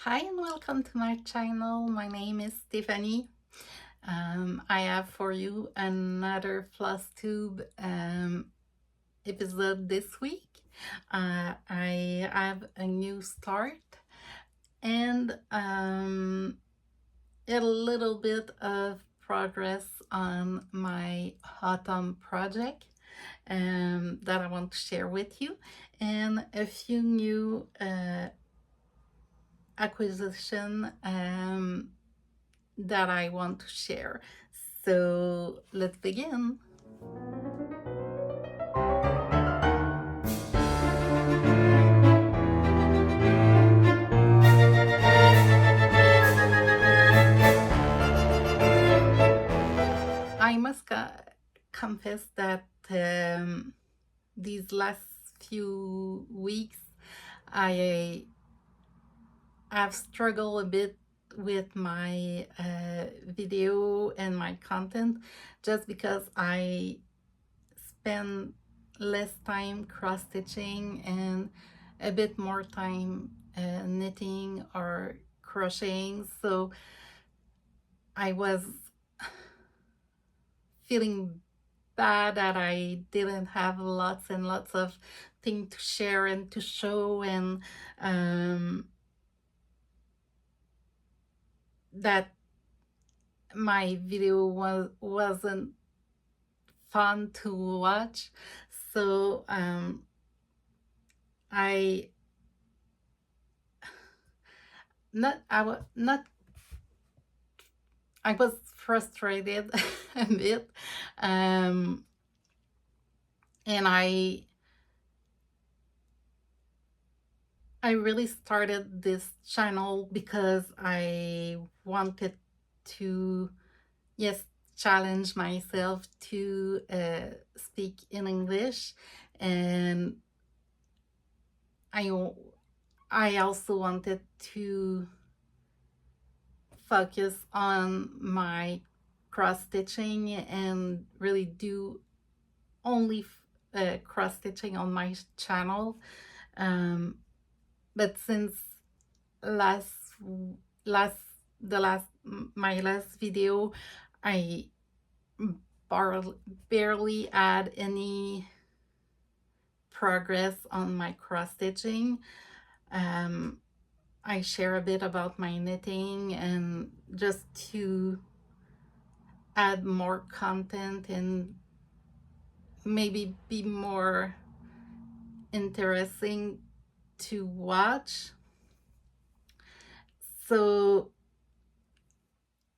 Hi and welcome to my channel. My name is Stephanie. I have for you another Flosstube episode this week. I have a new start and a little bit of progress on my autumn project that I want to share with you, and a few new acquisition that I want to share. So let's begin. I must confess that these last few weeks I have struggled a bit with my video and my content, just because I spend less time cross stitching and a bit more time knitting or crocheting. So I was feeling bad that I didn't have lots and lots of things to share and to show, and that my video wasn't fun to watch. So I was frustrated a bit, and I really started this channel because I wanted to, yes, challenge myself to speak in English, and I also wanted to focus on my cross stitching and really do only cross stitching on my channel. But since my last video, I barely had any progress on my cross stitching. I share a bit about my knitting, and just to add more content and maybe be more interesting to watch. So,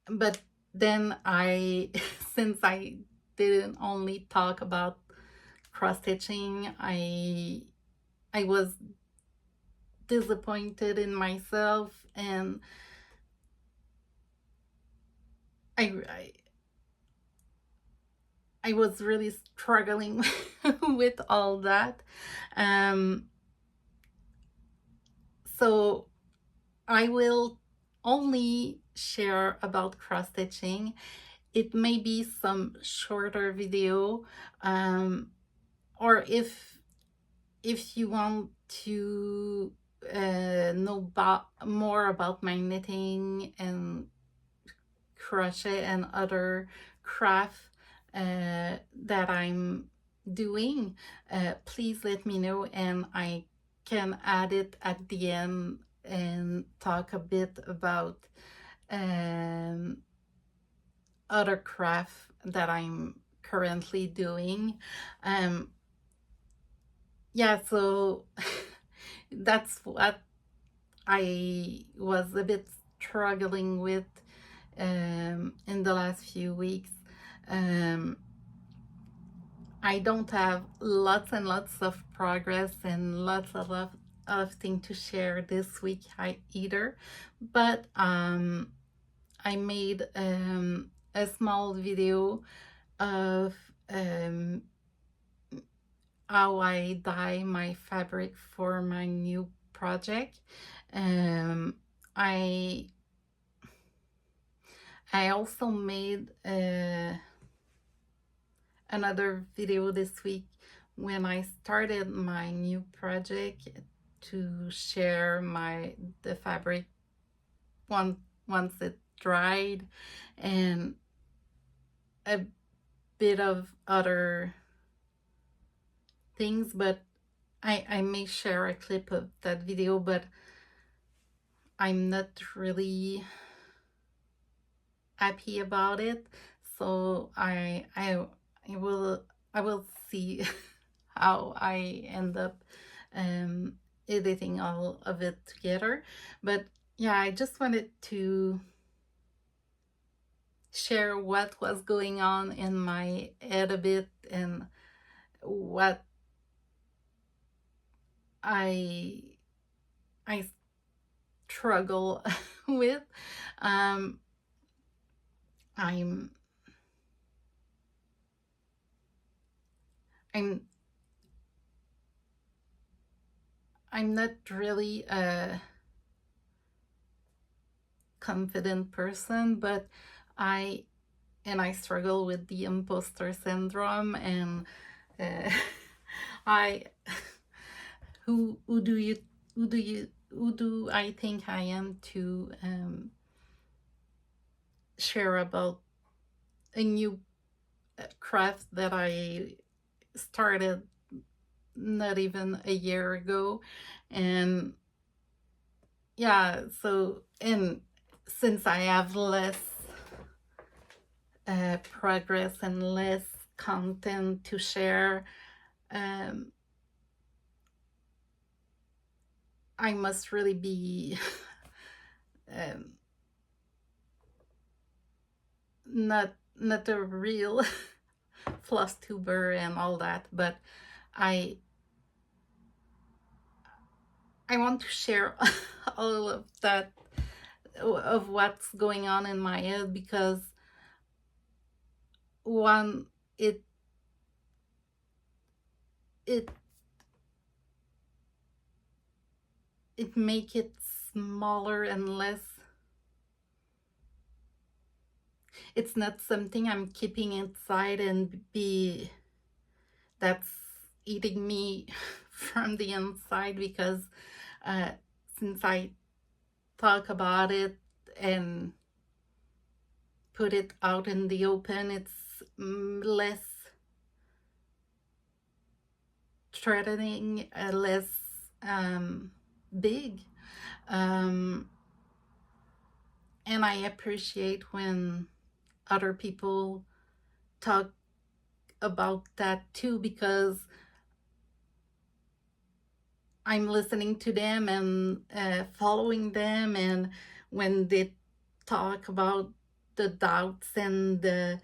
but then since I didn't only talk about cross stitching, I was disappointed in myself, and I was really struggling with all that. So I will only share about cross stitching. It may be some shorter video, or if you want to know more about my knitting and crochet and other craft that I'm doing, please let me know, and I can add it at the end and talk a bit about other craft that I'm currently doing. Yeah, so that's what I was a bit struggling with in the last few weeks. I don't have lots and lots of progress and lots of things to share this week either, but I made a small video of how I dye my fabric for my new project. I also made another video this week when I started my new project to share the fabric once it dried, and a bit of other things, but I may share a clip of that video, but I'm not really happy about it. So I will see how I end up editing all of it together. But yeah, I just wanted to share what was going on in my head a bit, and what I struggle with. um I'm I'm I'm not really a confident person, but I struggle with the imposter syndrome, and uh, I who do you who do I think I am to share about a new craft that I started not even a year ago. And yeah, so, and since I have less progress and less content to share, um, I must really be um, not a real Flosstuber and all that, but I want to share all of that, of what's going on in my head, because one, it it it make it smaller and less. It's not something I'm keeping inside and be that's eating me from the inside, because uh, since I talk about it and put it out in the open, it's less threatening, less big. Um, and I appreciate when other people talk about that too, because I'm listening to them and following them, and when they talk about the doubts and the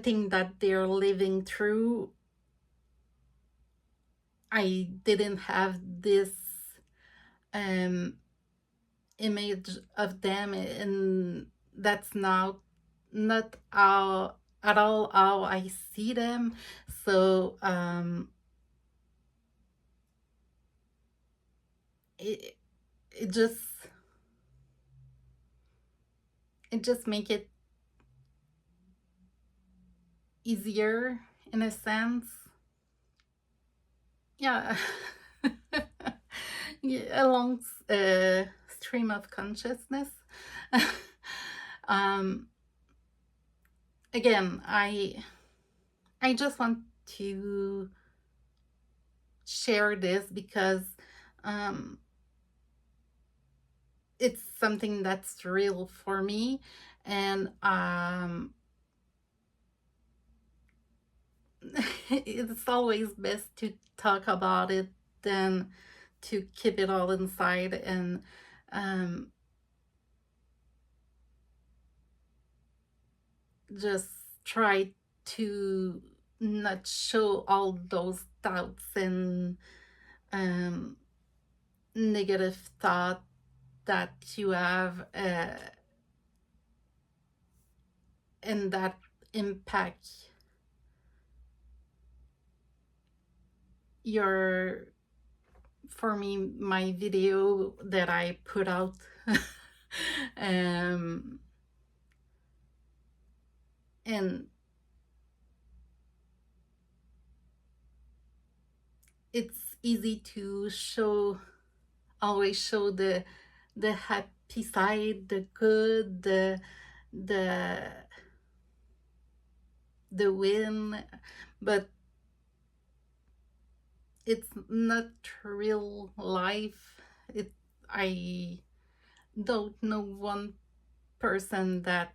thing that they're living through, I didn't have this um, image of them, and that's now not how at all how I see them. So it it just make it easier in a sense. Yeah. Yeah, along stream of consciousness. um Again, I just want to share this because um it's something that's real for me, and it's always best to talk about it than to keep it all inside, and um, just try to not show all those doubts and negative thought that you have, and that impact your, for me, my video that I put out. um, and it's easy to always show the the happy side, the good, the the win, but it's not real life. I don't know one person that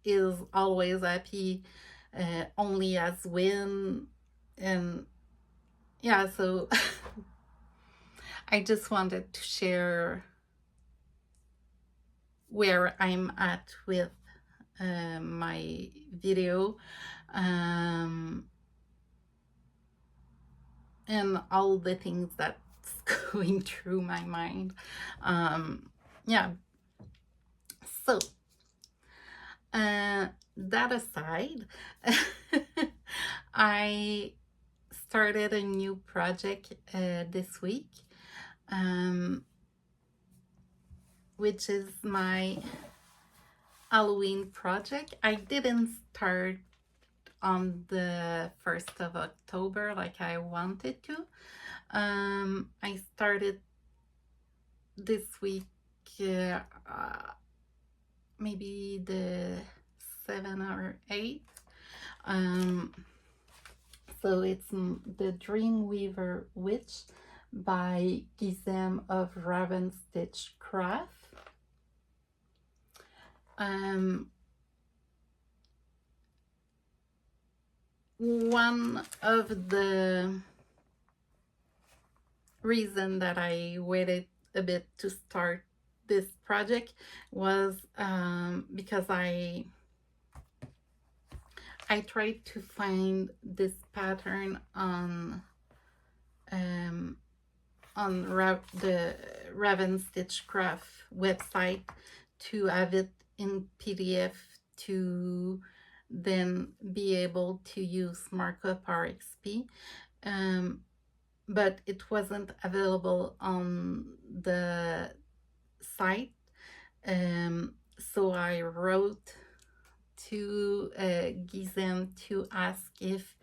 is always happy, only as win. And yeah, so I just wanted to share where I'm at with my video, and all the things that's going through my mind. Yeah, so that aside, I started a new project this week, which is my Halloween project. I didn't start on the 1st of October like I wanted to. I started this week, maybe the 7th or 8th. So it's the Dreamweaver Witch by Gizem of NARAxStitchPattern. One of the reason that I waited a bit to start this project was because I tried to find this pattern on the NARAxStitchPattern website to have it in PDF to then be able to use Markup RXP, but it wasn't available on the site. So I wrote to Gizem to ask if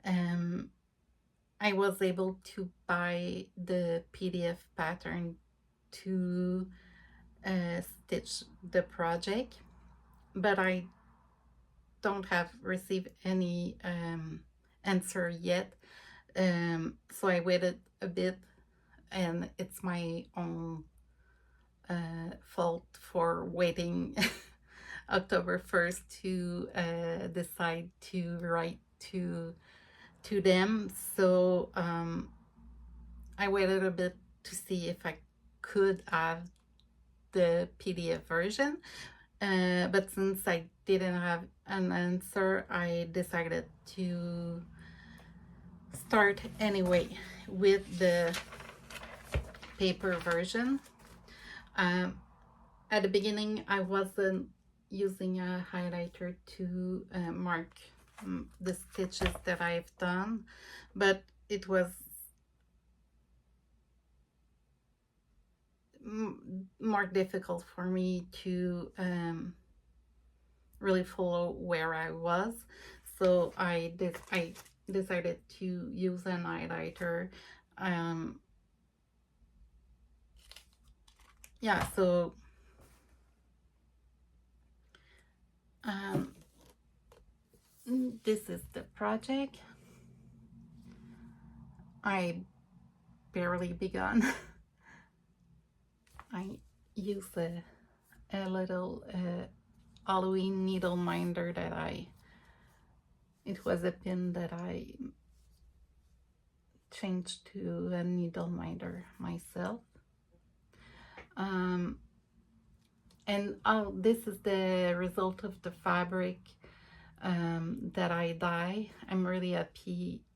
I was able to buy the PDF pattern to stitch the project, but I don't have received any answer yet. So I waited a bit, and it's my own fault for waiting October 1st to decide to write to them. So I waited a bit to see if I could have the PDF version, but since I didn't have an answer, I decided to start anyway with the paper version. At the beginning, I wasn't using a highlighter to mark the stitches that I've done, but it was more difficult for me to really follow where I was. So I decided to use an highlighter. Yeah, so this is the project. I barely begun. I use a little Halloween needle minder that it was a pin that I changed to a needle minder myself. And this is the result of the fabric that I dye. I'm really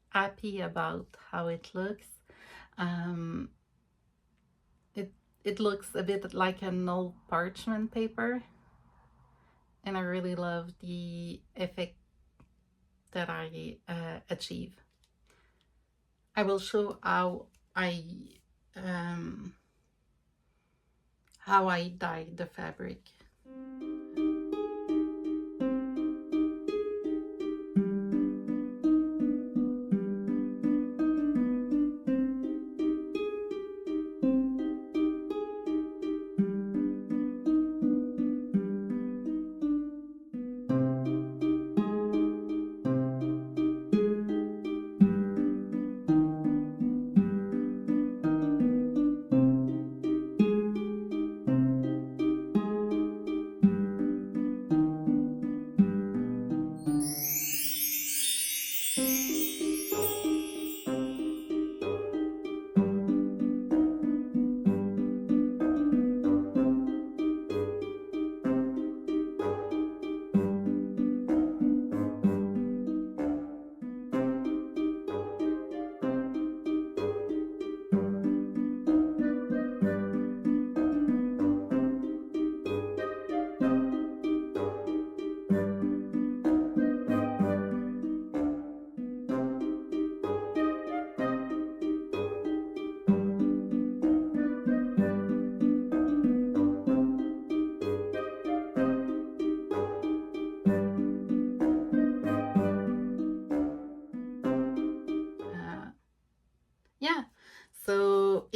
happy about how it looks. It looks a bit like an old parchment paper, and I really love the effect that I achieve. I will show how I dye the fabric.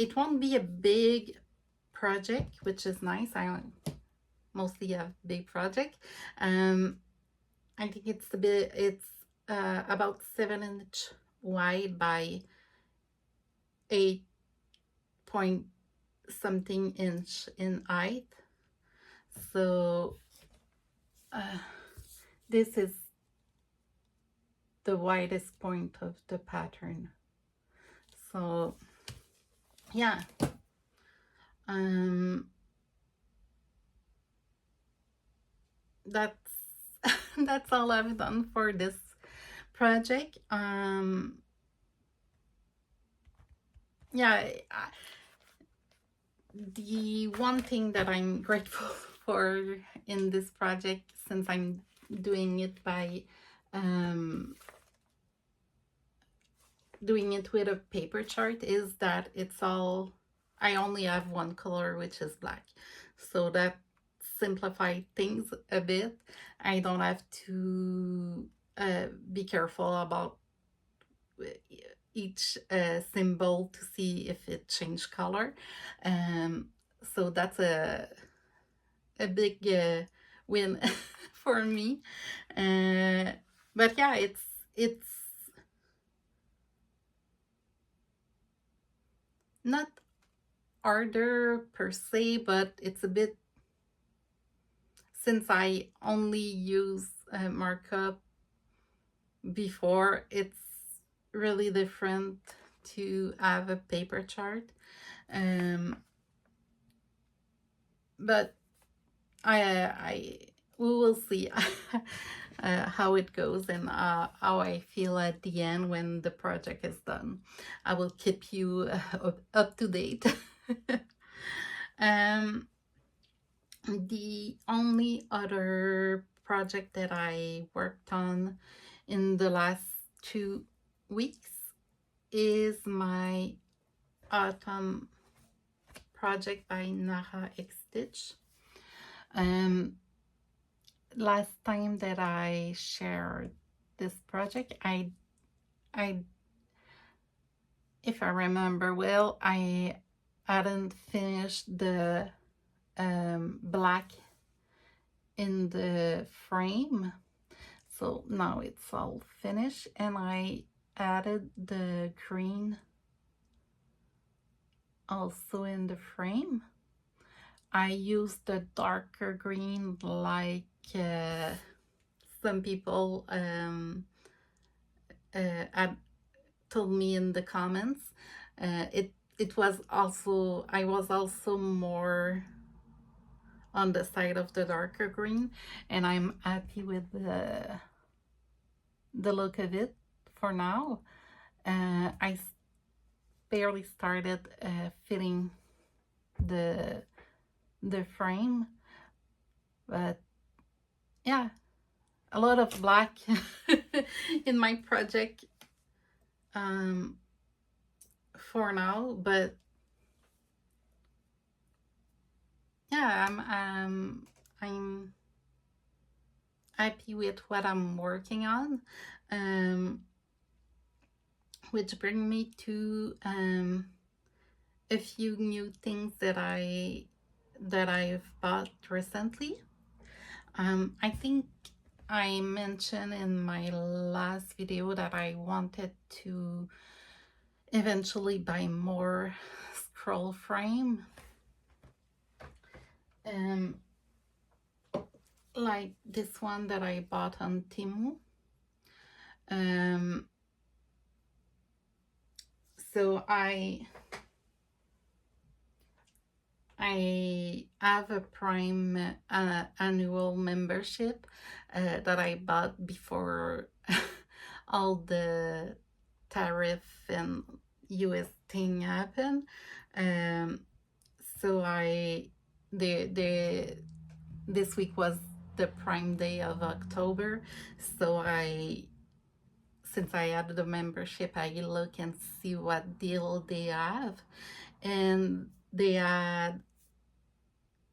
it won't be a big project, which is nice. I mostly have big project. I think it's about 7-inch wide by 8 point something inch in height. So this is the widest point of the pattern. So yeah, that's that's all I've done for this project. Yeah, the one thing that I'm grateful for in this project, since I'm doing it by doing it with a paper chart, is that it's all, I only have one color, which is black, so that simplified things a bit. I don't have to be careful about each symbol to see if it changed color. So that's a big win for me. But yeah, it's not harder per se, but it's a bit, since I only use markup before, it's really different to have a paper chart. But we will see how it goes and how I feel at the end when the project is done. I will keep you up to date. The only other project that I worked on in the last 2 weeks is my autumn project by NARAxStitch. Last time that I shared this project, I if I remember well, I hadn't finished the black in the frame, so now it's all finished, and I added the green also in the frame. I used the darker green, like some people had told me in the comments. It was also, I was also more on the side of the darker green, and I'm happy with the look of it for now. I barely started fitting the frame, but yeah, a lot of black in my project for now, but yeah, I'm happy with what I'm working on, which bring me to a few new things that I've bought recently. I think I mentioned in my last video that I wanted to eventually buy more scroll frame, like this one that I bought on Temu. So I have a Prime annual membership that I bought before all the tariff and US thing happened. So this week was the Prime Day of October, so since I had the membership, I look and see what deal they have, and they had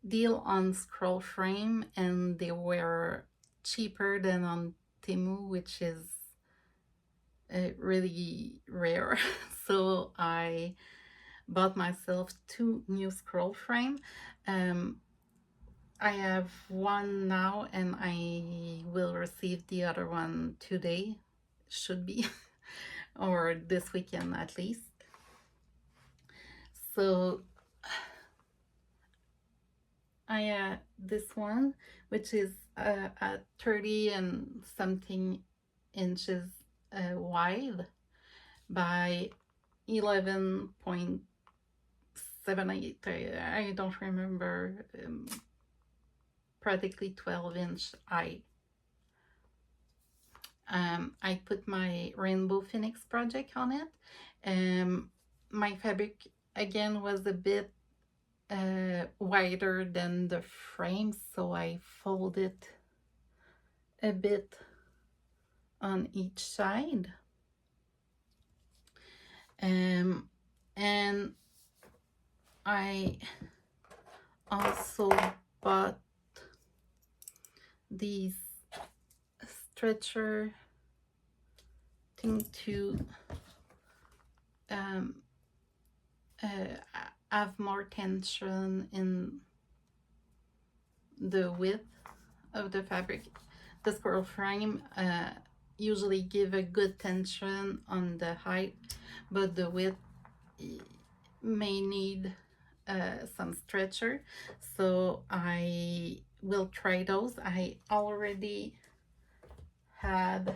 deal on scroll frame, and they were cheaper than on Temu, which is really rare. So I bought myself 2 new scroll frame. I have one now and I will receive the other one today, should be, or this weekend at least. So I have this one, which is at 30 and something inches wide by 11.78, I don't remember, practically 12-inch high. I put my Rainbow Phoenix project on it. My fabric again was a bit wider than the frame, so I folded a bit on each side. And I also bought these stretcher thing to have more tension in the width of the fabric. The scroll frame usually give a good tension on the height, but the width may need some stretcher, so I will try those. I already had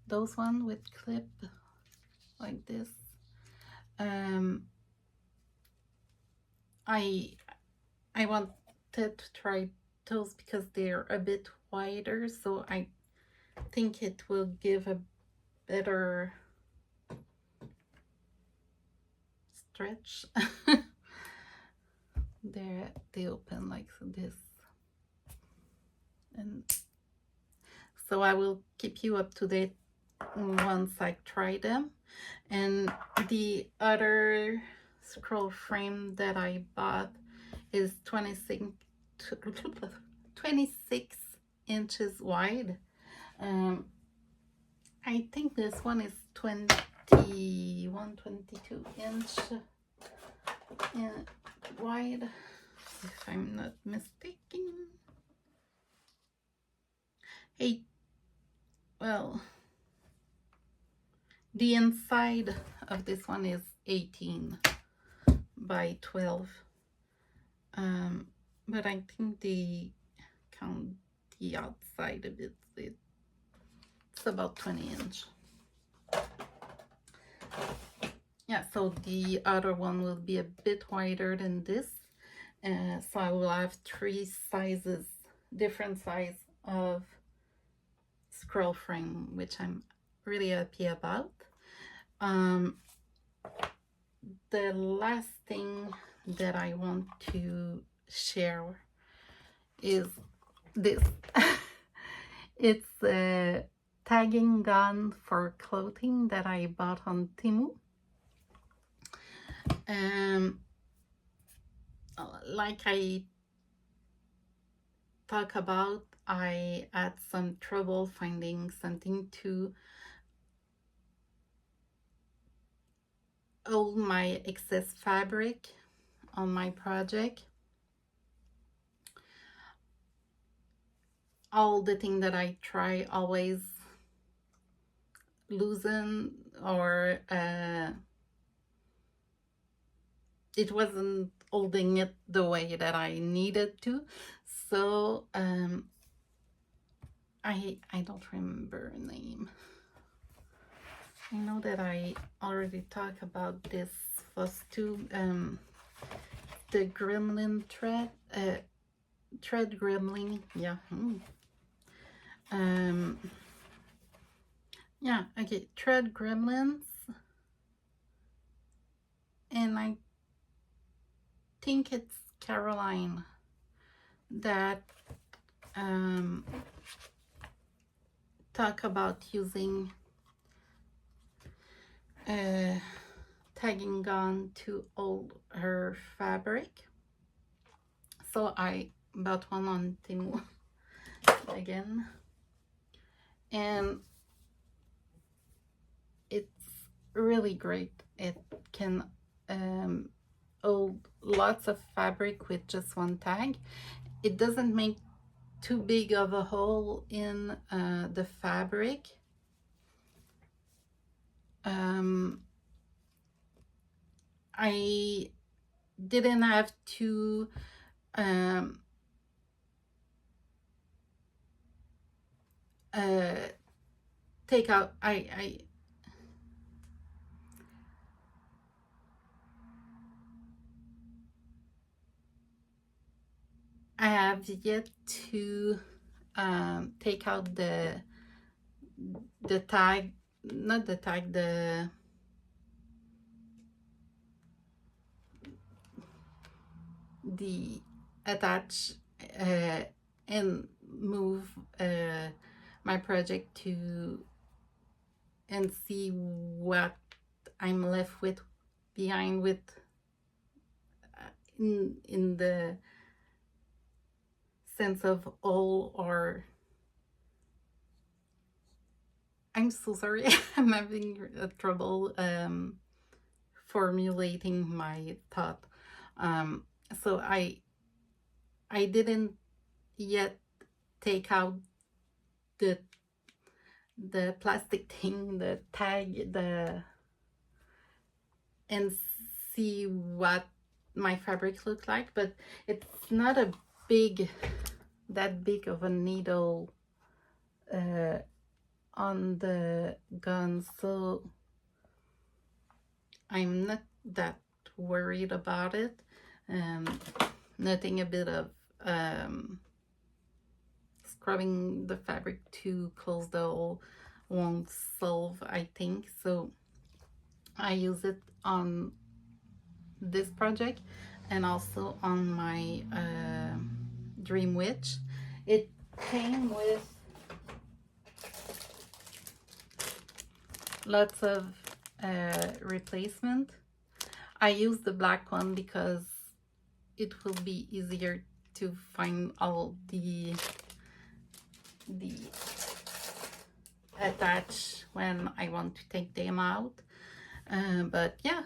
those one with clip like this. I wanted to try those because they're a bit wider, so I think it will give a better stretch. There, they open like this, and so I will keep you up to date once I try them. And the other scroll frame that I bought is 26 inches wide. I think this one is 22 inch wide, if I'm not mistaken. Hey, well, the inside of this one is 18 by 12, but I think they count the outside of it. It's about 20 inch. Yeah, so the other one will be a bit wider than this, so I will have 3 sizes, different size of scroll frame, which I'm really happy about. The last thing that I want to share is this. It's a tagging gun for clothing that I bought on Temu. Like I talk about, I had some trouble finding something to hold my excess fabric on my project. All the things that I try always loosen, or it wasn't holding it the way that I needed to. So I don't remember her name. I know that I already talked about this Flosstube, the gremlin thread, thread gremlin, yeah. Yeah, okay, thread gremlins, and I think it's Caroline that talk about using a tagging gun to hold her fabric. So I bought one on Temu again, and it really great. It can hold lots of fabric with just one tag. It doesn't make too big of a hole in the fabric. I didn't have to take out, I have yet to take out the tag, not the tag, the attach and move my project to and see what I'm left with behind with in the sense of all, or I'm so sorry. I'm having trouble formulating my thought. So I didn't yet take out the plastic thing, the tag, and see what my fabric looks like, but it's not that big of a needle on the gun, so I'm not that worried about it. Nothing a bit of scrubbing the fabric to close the hole won't solve, I think. So I use it on this project and also on my Dream Witch. It came with lots of replacement. I use the black one because it will be easier to find all the attach when I want to take them out. But yeah,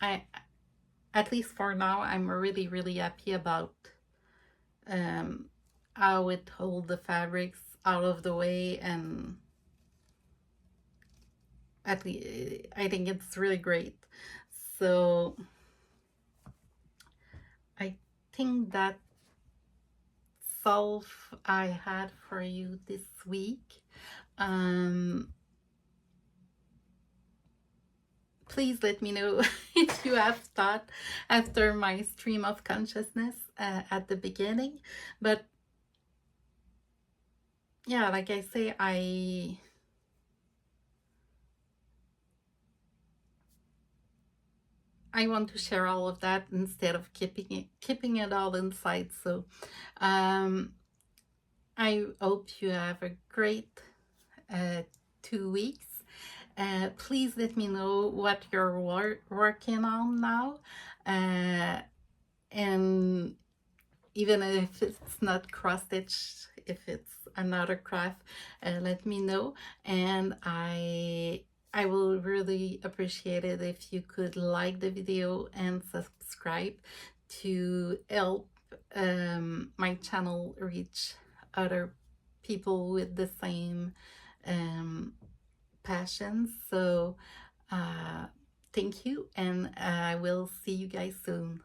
at least for now, I'm really happy about how it holds the fabrics out of the way, and at least I think it's really great. So I think that's all I had for you this week. Please let me know if you have thought after my stream of consciousness at the beginning. But yeah, like I say, I want to share all of that instead of keeping it all inside. So I hope you have a great 2 weeks. Please let me know what you're working on now, and even if it's not cross stitch, if it's another craft, let me know, and I will really appreciate it if you could like the video and subscribe to help my channel reach other people with the same passion. So thank you, and I will see you guys soon.